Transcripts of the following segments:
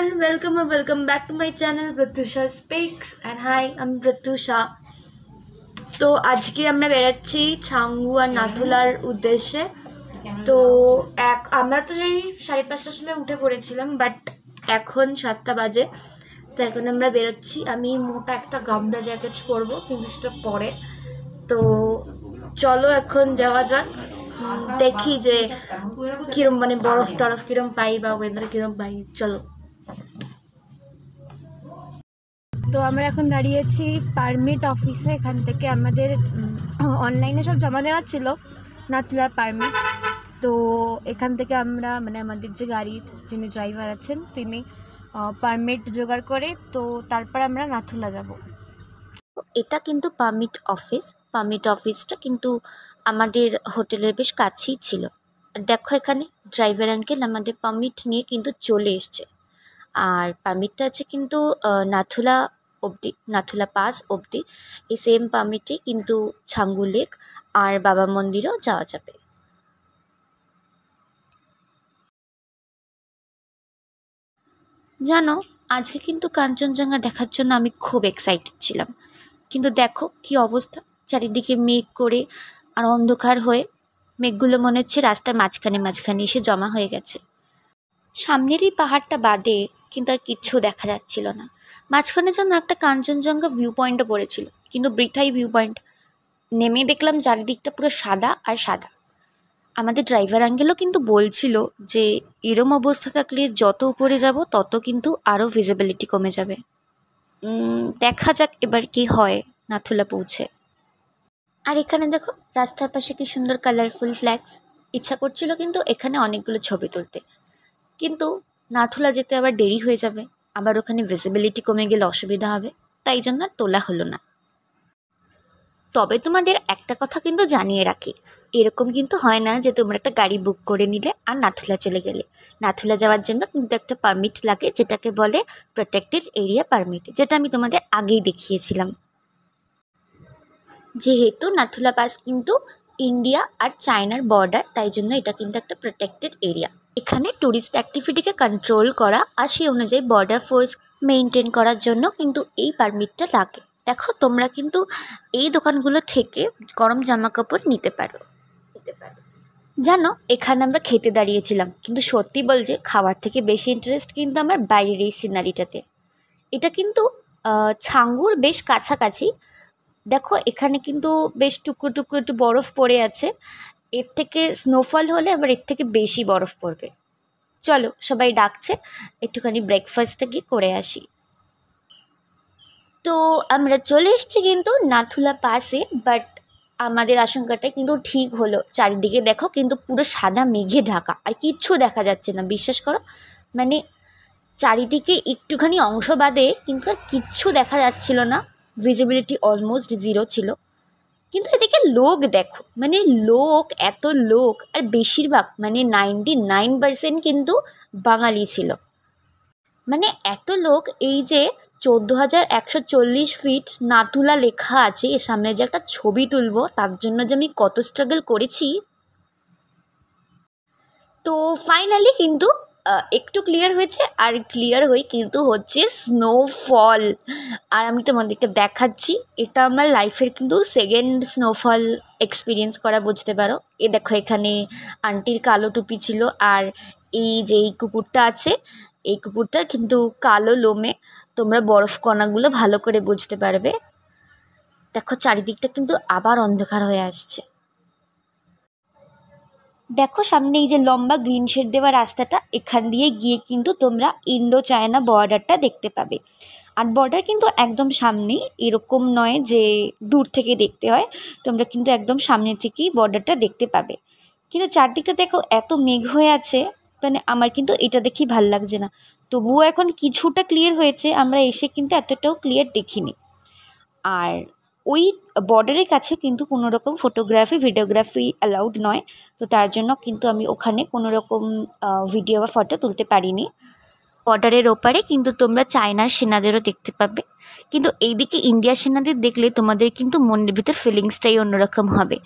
everyone, welcome or welcome back to my channel Pratyusha Speaks and hi, I'm Pratyusha. তো আজকে আমরা বেরাচ্ছি ছাঙ্গু আর নাথুলার উদ্দেশ্যে। তো আমরা তো সেই 5:30টার সময় উঠে পড়েছিলাম, বাট এখন 7টা বাজে। তো এখন আমরা বেরোচ্ছি। আমি মোটা একটা গামদা জ্যাকেট পরবো, কিন্তু সেটা পরে। তো চলো এখন যাওয়া যাক, দেখি যে কিরম মানে বরফ টরফ কিরম পাই বা ওয়েদার কিরম পাই। চলো। তো আমরা এখন দাঁড়িয়েছি পারমিট অফিসে। এখান থেকে আমাদের অনলাইনে সব জমা দেওয়া ছিল নাথুলার পারমিট। তো এখান থেকে আমরা মানে আমাদের যে গাড়ির যিনি ড্রাইভার আছেন তিনি পারমিট জোগাড় করে, তো তারপর আমরা নাথুলা যাব। এটা কিন্তু পারমিট অফিসটা কিন্তু আমাদের হোটেলের বেশ কাছেই ছিল। দেখো এখানে ড্রাইভার আঙ্কেল আমাদের পারমিট নিয়ে কিন্তু চলে এসছে। আর পারমিটটা আছে কিন্তু নাথুলা পাস অবধি। এই সেম পারমিটে কিন্তু ছাঙ্গু লেক আর বাবা মন্দিরও যাওয়া যাবে। জানো, আজকে কিন্তু কাঞ্চনজঙ্ঘা দেখার জন্য আমি খুব এক্সাইটেড ছিলাম, কিন্তু দেখো কি অবস্থা, চারিদিকে মেঘ করে আর অন্ধকার হয়ে। মেঘগুলো মনে হচ্ছে রাস্তার মাঝখানে এসে জমা হয়ে গেছে। সামনের এই পাহাড়টা বাদে কিন্তু আর কিচ্ছু দেখা যাচ্ছিল না। মাঝখানে যেন একটা কাঞ্চনজঙ্ঘা ভিউ পয়েন্টও পড়েছিল, কিন্তু বৃথাই ভিউ পয়েন্ট। নেমে দেখলাম চারিদিকটা পুরো সাদা আর সাদা। আমাদের ড্রাইভার আঙ্কেলও কিন্তু বলছিল যে এরম অবস্থা থাকলে যত উপরে যাব তত কিন্তু আরও ভিজিবিলিটি কমে যাবে। দেখা যাক এবার কি হয় নাথুলা পৌঁছে। আর এখানে দেখো রাস্তার পাশে কি সুন্দর কালারফুল ফ্ল্যাগস। ইচ্ছা করছিল কিন্তু এখানে অনেকগুলো ছবি তুলতে, কিন্তু নাথুলা যেতে আবার দেরি হয়ে যাবে, আবার ওখানে ভিজিবিলিটি কমে গেলে অসুবিধা হবে, তাই জন্য আর তোলা হলো না। তবে তোমাদের একটা কথা কিন্তু জানিয়ে রাখি, এরকম কিন্তু হয় না যে তোমরা একটা গাড়ি বুক করে নিলে আর নাথুলা চলে গেলে। নাথুলা যাওয়ার জন্য কিন্তু একটা পারমিট লাগে, যেটাকে বলে প্রোটেক্টেড এরিয়া পারমিট, যেটা আমি তোমাদের আগেই দেখিয়েছিলাম। যেহেতু নাথুলা পাস কিন্তু ইন্ডিয়া আর চায়নার বর্ডার, তাই জন্য এটা কিন্তু একটা প্রোটেক্টেড এরিয়া। এখানে ট্যুরিস্ট অ্যাক্টিভিটিকে কন্ট্রোল করা আর সেই অনুযায়ী বর্ডার ফোর্স মেনটেন করার জন্য কিন্তু এই পারমিটটা লাগে। দেখো তোমরা কিন্তু এই দোকানগুলো থেকে গরম জামা কাপড় নিতে পারো। জানো, এখানে আমরা খেতে দাঁড়িয়েছিলাম, কিন্তু সত্যি বলছে খাওয়ার থেকে বেশি ইন্টারেস্ট কিন্তু আমার বাইরের এই সিনারিটাতে। এটা কিন্তু ছাঙ্গুর বেশ কাছাকাছি। দেখো এখানে কিন্তু বেশ টুকরো টুকরো একটু বরফ পড়ে আছে। এর থেকে স্নোফল হলে আবার এর থেকে বেশি বরফ পড়বে। চলো, সবাই ডাকছে, একটুখানি ব্রেকফাস্টটা গিয়ে করে আসি। তো আমরা চলে এসেছি কিন্তু নাথুলা পাসে, বাট আমাদের আশঙ্কাটা কিন্তু ঠিক হলো। চারিদিকে দেখো কিন্তু পুরো সাদা মেঘে ঢাকা, আর কিচ্ছু দেখা যাচ্ছে না, বিশ্বাস করো। মানে চারিদিকে একটুখানি অংশ বাদে কিন্তু আর কিচ্ছু দেখা যাচ্ছিল না, ভিজিবিলিটি অলমোস্ট জিরো ছিল। কিন্তু এদিকে লোক দেখো, মানে এত লোক, আর বেশিরভাগ মানে 99% কিন্তু বাঙালি ছিল। মানে এত লোক, এই যে 14,140 ফিট নাথুলা লেখা আছে, এর সামনে যে একটা ছবি তুলবো তার জন্য যে আমি কত স্ট্রাগল করেছি। তো ফাইনালি কিন্তু একটু ক্লিয়ার হয়েছে, আর ক্লিয়ার হয়ে কিন্তু হচ্ছে স্নোফল। আর আমি তোমাদেরকে দেখাচ্ছি, এটা আমার লাইফের কিন্তু সেকেন্ড স্নোফল এক্সপিরিয়েন্স করা, বুঝতে পারো। এ দেখো এখানে আন্টির কালো টুপি ছিল, আর এই যে এই কুকুরটা আছে, এই কুকুরটা কিন্তু কালো লোমে, তোমরা বরফ কণাগুলো ভালো করে বুঝতে পারবে। দেখো চারিদিকটা কিন্তু আবার অন্ধকার হয়ে আসছে। দেখো সামনে এই যে লম্বা গ্রিন শেড দেওয়া রাস্তাটা, এখান দিয়ে গিয়ে কিন্তু তোমরা ইন্ডো চায়না বর্ডারটা দেখতে পাবে। আর বর্ডার কিন্তু একদম সামনেই, এরকম নয় যে দূর থেকে দেখতে হয়, তোমরা কিন্তু একদম সামনে থেকেই বর্ডারটা দেখতে পাবে। কিন্তু চারদিকটা দেখো এত মেঘ হয়ে আছে, মানে আমার কিন্তু এটা দেখেই ভাল লাগছে না। তবুও এখন কিছুটা ক্লিয়ার হয়েছে, আমরা এসে কিন্তু এতটাও ক্লিয়ার দেখিনি। আর ওই বর্ডারের কাছে কিন্তু কোনো রকম ফটোগ্রাফি ভিডিওগ্রাফি অ্যালাউড নয়, তো তার জন্য কিন্তু আমি ওখানে কোনো রকম ভিডিও বা ফটো তুলতে পারিনি। বর্ডারের ওপারে কিন্তু তোমরা চায়নার সেনাদেরও দেখতে পাবে, কিন্তু এইদিকে ইন্ডিয়ার সেনাদের দেখলে তোমাদের কিন্তু মনের ভিতর ফিলিংসটাই অন্যরকম হবে,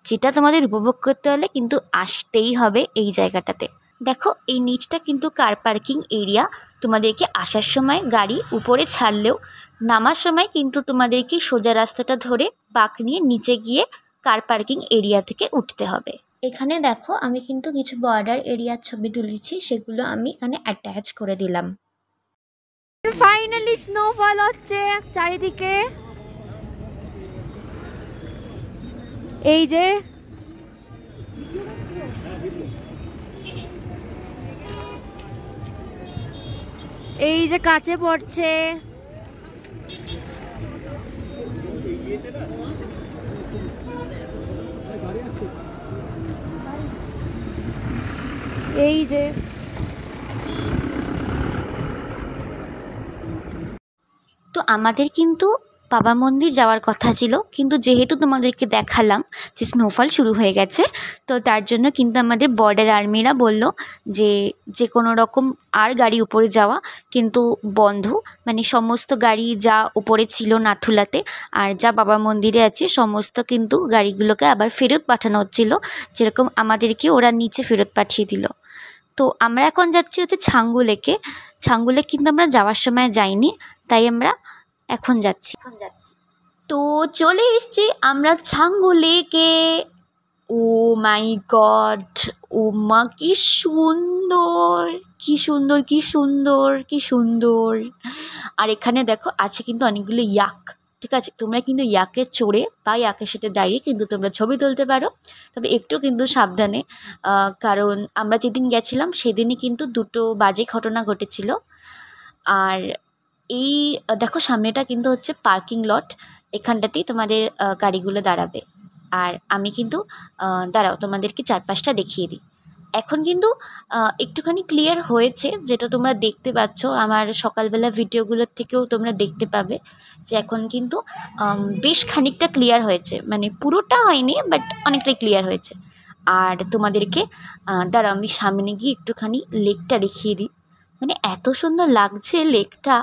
যেটা তোমাদের উপভোগ করতে হলে কিন্তু আসতেই হবে এই জায়গাটাতে। দেখো এই নিচটা কিন্তু কার পার্কিং এরিয়া। তোমাদেরকে আসার সময় গাড়ি উপরে ছাড়লেও নামার সময় কিন্তু তোমাদেরকে সোজা রাস্তাটা ধরে বাঁক নিয়ে নিচে গিয়ে কার পার্কিং এরিয়া থেকে উঠতে হবে। এখানে দেখো আমি কিন্তু কিছু বর্ডার এরিয়ার ছবি তুলেছি, সেগুলো আমি এখানে অ্যাটাচ করে দিলাম। ফাইনালি স্নোফল হচ্ছে চারিদিকে। এই যে কাছে পড়ছে। এই যে তো আমাদের কিন্তু বাবা মন্দির যাওয়ার কথা ছিল, কিন্তু যেহেতু তোমাদেরকে দেখালাম যে স্নোফল শুরু হয়ে গেছে, তো তার জন্য কিন্তু আমাদের বর্ডার আর্মিরা বলল যে যে কোনো রকম আর গাড়ি উপরে যাওয়া কিন্তু বন্ধ। মানে সমস্ত গাড়ি যা উপরে ছিল নাথুলাতে আর যা বাবা মন্দিরে আছে সমস্ত কিন্তু গাড়িগুলোকে আবার ফেরত পাঠানো হচ্ছিল, যেরকম আমাদেরকে ওরা নিচে ফেরত পাঠিয়ে দিল। তো আমরা এখন যাচ্ছি হচ্ছে ছাঙ্গু লেকে। ছাঙ্গু লেক কিন্তু আমরা যাওয়ার সময় যাইনি, তাই আমরা এখন যাচ্ছি। তো চলে এসছি আমরা ছাঙ্গু লেকে। ও মাই গড, ও মা কি সুন্দর, কি সুন্দর, কি সুন্দর, কি সুন্দর। আর এখানে দেখো আছে কিন্তু অনেকগুলো ইয়াক, ঠিক আছে? তোমরা কিন্তু ইয়াকে চড়ে বা ইয়াকের সাথে দাঁড়িয়ে কিন্তু তোমরা ছবি তুলতে পারো, তবে একটু কিন্তু সাবধানে, কারণ আমরা যেদিন গেছিলাম সেদিনই কিন্তু দুটো বাজে ঘটনা ঘটেছিল। আর এই দেখো সামনেটা কিন্তু হচ্ছে পার্কিং লট, এখানটাতেই তোমাদের গাড়িগুলো দাঁড়াবে। আর আমি কিন্তু দাঁড়াও তোমাদেরকে চারপাশটা দেখিয়ে দিই। এখন কিন্তু একটুখানি ক্লিয়ার হয়েছে, যেটা তোমরা দেখতে পাচ্ছ আমার সকালবেলা ভিডিওগুলোর থেকেও তোমরা দেখতে পাবে যে এখন কিন্তু বেশ খানিকটা ক্লিয়ার হয়েছে, মানে পুরোটা হয়নি বাট অনেকটাই ক্লিয়ার হয়েছে। আর তোমাদেরকে দাঁড়াও আমি সামনে গিয়ে একটুখানি লেকটা দেখিয়ে দিই। মানে এত সুন্দর লাগছে লেকটা,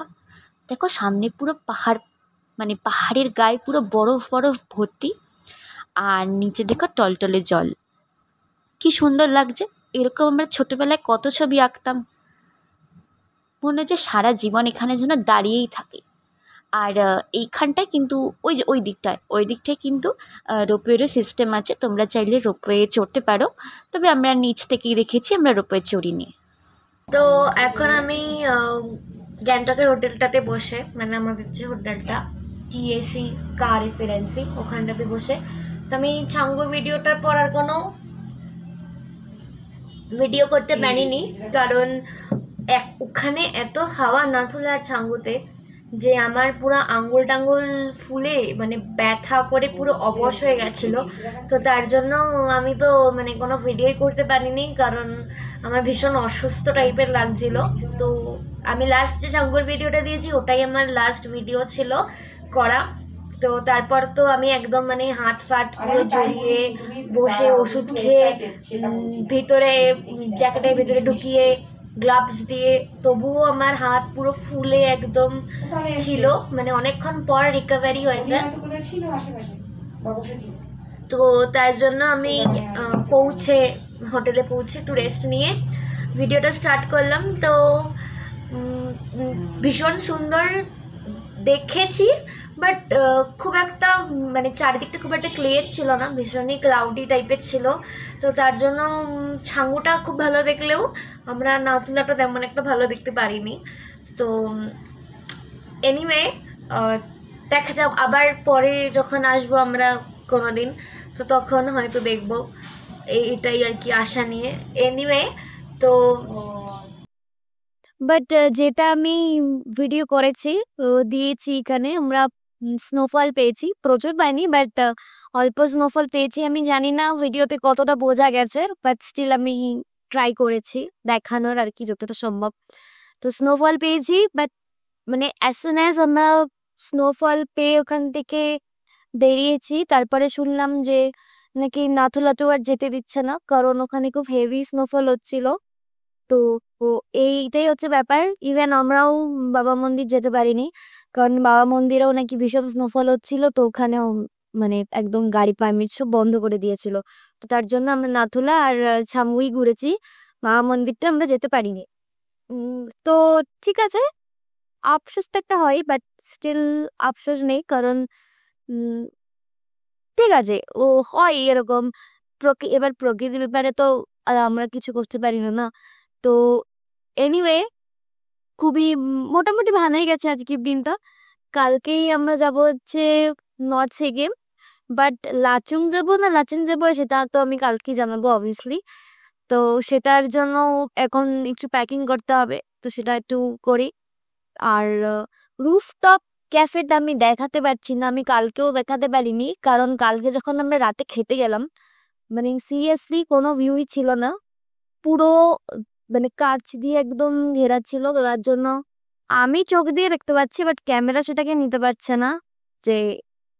দেখো সামনে পুরো পাহাড়, মানে পাহাড়ের গায়ে পুরো বরফ বরফ ভর্তি, আর নিচে দেখো টলটলে জল, কি সুন্দর লাগছে। এরকম আমরা ছোটোবেলায় কত ছবি আঁকতাম, মনে হচ্ছে সারা জীবন এখানে যেন দাঁড়িয়েই থাকে। আর এইখানটায় কিন্তু ওই দিকটায় কিন্তু রোপওয়েরও সিস্টেম আছে, তোমরা চাইলে রোপওয়ে চড়তে পারো, তবে আমরা নিচ থেকেই দেখেছি, আমরা রোপওয়ে চড়িনি। তো এখন আমি গ্যাংটকের হোটেলটাতে বসে, মানে আমাদের যে হোটেলটা টিএসি কার রেসিডেন্সি, ওখানটাতে বসে তো আমি ছাঙ্গু ভিডিওটার পর আর কোনো ভিডিও করতে পারিনি, কারণ ওখানে এত হাওয়া নাথুলা আর ছাঙ্গুতে যে আমার পুরো আঙ্গুল টাঙ্গুল ফুলে মানে ব্যথা করে পুরো অবশ হয়ে গেছিলো। তো তার জন্য আমি তো মানে কোনো ভিডিওই করতে পারিনি, কারণ আমার ভীষণ অসুস্থ টাইপের লাগছিল। তো আমি লাস্ট যে ছাঙ্গুর ভিডিওটা দিয়েছি ওটাই আমার লাস্ট ভিডিও ছিল করা। তো তারপর তো আমি একদম মানে হাত ফাত পুরো জড়িয়ে বসে ওষুধ খেয়ে ভিতরে জ্যাকেটের ভিতরে ঢুকিয়ে গ্লাভস দিয়ে, তবুও আমার হাত পুরো ফুলে একদম ছিল, মানে অনেকক্ষণ পর রিকভারি হয়েছে। তো তার জন্য আমি হোটেলে পৌঁছে একটু রেস্ট নিয়ে ভিডিওটা স্টার্ট করলাম। তো ভীষণ সুন্দর দেখেছি, বাট খুব একটা মানে চারিদিকটা খুব একটা ক্লিয়ার ছিল না, ভীষণই ক্লাউডি টাইপের ছিল। তো তার জন্য ছাঙ্গুটা খুব ভালো দেখলেও আমরা নাথুলাটা তেমন একটা ভালো দেখতে পারিনি। তো এনিওয়ে দেখা যাক আবার পরে যখন আসবো আমরা কোনো দিন, তো তখন হয়তো দেখবো, এটাই আর কি আশা নিয়ে। এনিওয়ে তো বাট যেটা আমি ভিডিও করেছি দিয়েছি, এখানে আমরা স্নোফল পেয়েছি, প্রচুর পাইনি বাট অল্প স্নোফল পেয়েছি। আমি জানি না ভিডিওতে কতটা বোঝা গেছে, বাট স্টিল আমি ট্রাই করেছি দেখানোর আর কি যতটা সম্ভব। তো স্নোফল পেয়েছি, বাট মানে অ্যাজ সুন অ্যাজ আমরা স্নোফল পেয়ে ওখান থেকে বেরিয়েছি, তারপরে শুনলাম যে নাকি নাথুলাটু আর যেতে দিচ্ছে না, কারণ ওখানে খুব হেভি স্নোফল হচ্ছিল। তো এইটাই হচ্ছে ব্যাপার। ইভেন আমরাও বাবা মন্দির যেতে পারিনি, কারণ বাবা মন্দিরেও নাকি ভীষণ স্নোফল হচ্ছিল, তো ওখানেও মানে একদম গাড়ি পারমিট সব বন্ধ করে দিয়েছিল। তো তার জন্য আমরা নাথুলা আর ছামুই ঘুরেছি। মা মন্দিরটা আমরা যেতে পারিনি। তো ঠিক আছে, আফসোস তো একটা হয়, বাট স্টিল আফসোস নেই, কারণ উম, ঠিক আছে, ও হয় এরকম। এবার প্রকৃতির ব্যাপারে তো আর আমরা কিছু করতে পারি না না। তো এনিওয়ে, খুবই মোটামুটি ভালোই গেছে আজকের দিনটা। কালকেই আমরা যাব হচ্ছে নর্থ সিকিম, বাট লাচুং যাবো না লাচেন যাবো সেটা তো আমি কালকে জানাবো অবভিয়াসলি। তো সেটার জন্য এখন একটু প্যাকিং করতে হবে, তো সেটা একটু করি। আর রুফটপ ক্যাফেটা আমি দেখাতে পারছি না, আমি কালকেও দেখাতে পারিনি, কারণ কালকে যখন আমরা রাতে খেতে গেলাম, মানে সিরিয়াসলি কোনো ভিউই ছিল না। পুরো মানে কাঁচ দিয়ে একদম ঘেরা ছিল, তার জন্য আমি চোখ দিয়ে দেখতে পাচ্ছি, বাট ক্যামেরা সেটাকে নিতে পারছে না যে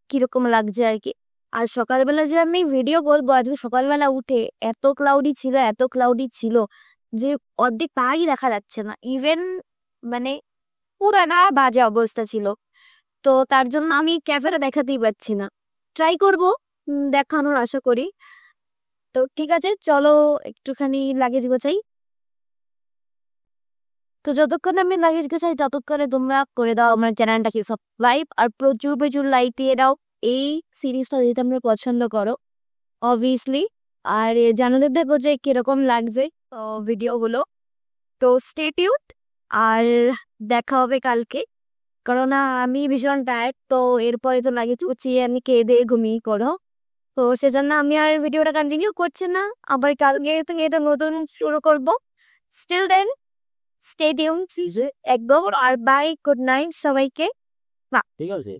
কিরকম লাগছে আর কি। আর সকালবেলা যে আমি ভিডিও করবো, আজকে সকালবেলা উঠে এত ক্লাউডি ছিল, এত ক্লাউডি ছিল যে অর্ধেক পাহাড়ই দেখা যাচ্ছে না ইভেন, মানে পুরা না বাজে অবস্থা ছিল। তো তার জন্য আমি ক্যাফেটা দেখাতেই পাচ্ছি না। ট্রাই করব দেখানোর, আশা করি। তো ঠিক আছে, চলো একটুখানি লাগেজ গোছাই। তো যতক্ষণ আমি লাগেজ গোছাই ততক্ষণে তোমরা করে দাও আমার চ্যানেলটাকে সাবস্ক্রাইব, আর প্রচুর প্রচুর লাইক দিয়ে দাও এই সিরিজটা যদি তোমরা পছন্দ করো অবভিয়াসলি। আর জানাতে দেখো যে কিরকম লাগছে ভিডিওগুলো। তো স্টে টিউন, আর দেখা হবে কালকে, কারণ আমি ভীষণ টায়ার্ড। তো এরপরে তো লাগেজ গুছিয়ে আমি খেয়ে দিয়ে ঘুমিয়ে করো। তো সেজন্য আমি আর ভিডিওটা কন্টিনিউ করছি না, আবার কালকে থেকে এটা নতুন শুরু করব। স্টিল দেন স্টে টিউন একদম। আর বাই, গুড নাইট সবাইকে। ঠিক আছে।